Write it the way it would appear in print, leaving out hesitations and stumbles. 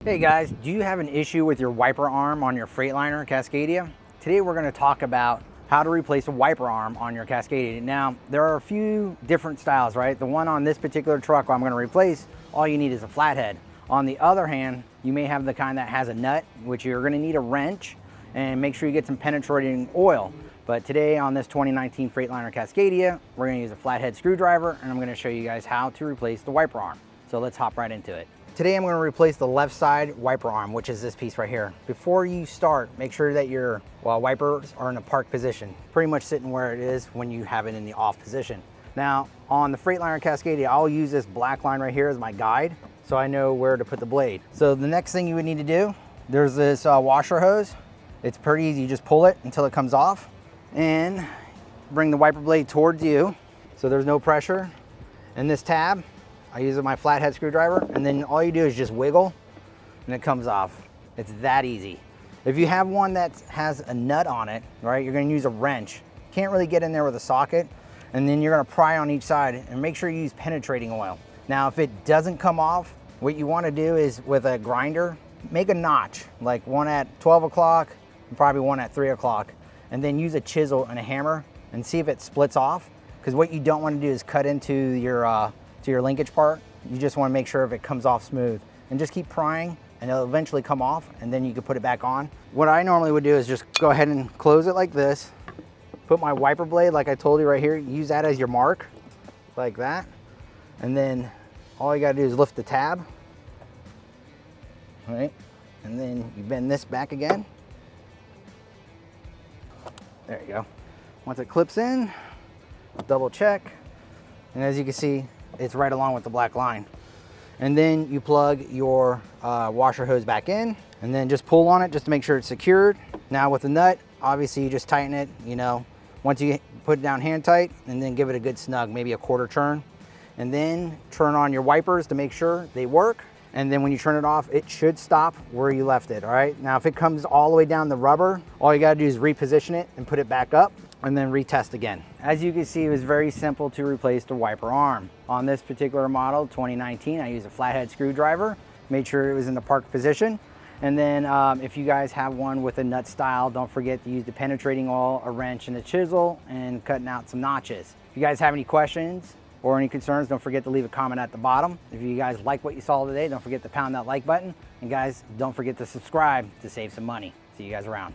Hey guys, do you have an issue with your wiper arm on your Freightliner Cascadia? Today we're going to talk about how to replace a wiper arm on your Cascadia. Now, there are a few different styles, right? The one on this particular truck I'm going to replace, all you need is a flathead. On the other hand, you may have the kind that has a nut, which you're going to need a wrench, and make sure you get some penetrating oil. But today on this 2019 Freightliner Cascadia, we're going to use a flathead screwdriver, and I'm going to show you guys how to replace the wiper arm. So let's hop right into it. Today I'm going to replace the left side wiper arm, which is this piece right here. Before you start, make sure that your wipers are in a park position, pretty much sitting where it is when you have it in the off position. Now on the Freightliner Cascadia, I'll use this black line right here as my guide so I know where to put the blade. So the next thing you would need to do, there's this washer hose. It's pretty easy, you just pull it until it comes off and bring the wiper blade towards you so there's no pressure. And this tab, I use my flathead screwdriver, and then all you do is just wiggle and it comes off. It's that easy. If you have one that has a nut on it, right, you're gonna use a wrench. Can't really get in there with a socket, and then you're gonna pry on each side and make sure you use penetrating oil. Now, if it doesn't come off, what you wanna do is with a grinder, make a notch, like one at 12 o'clock and probably one at 3 o'clock, and then use a chisel and a hammer and see if it splits off, because what you don't wanna do is cut into your linkage part. You just want to make sure if it comes off smooth, and just keep prying and it'll eventually come off, and then you can put it back on. What I normally would do is just go ahead and close it like this, put my wiper blade like I told you right here, use that as your mark like that, and then all you got to do is lift the tab, right, and then you bend this back again. There you go. Once it clips in, double check, and as you can see, it's right along with the black line. And then you plug your washer hose back in, and then just pull on it just to make sure it's secured. Now with the nut, obviously you just tighten it, once you put it down hand tight, and then give it a good snug, maybe a quarter turn. And then turn on your wipers to make sure they work. And then when you turn it off, it should stop where you left it, all right? Now if it comes all the way down the rubber, all you gotta do is reposition it and put it back up, and then retest again. As you can see, it was very simple to replace the wiper arm. On this particular model, 2019, I used a flathead screwdriver, made sure it was in the park position. And then if you guys have one with a nut style, don't forget to use the penetrating oil, a wrench, and a chisel, and cutting out some notches. If you guys have any questions or any concerns, don't forget to leave a comment at the bottom. If you guys like what you saw today, don't forget to pound that like button. And guys, don't forget to subscribe to save some money. See you guys around.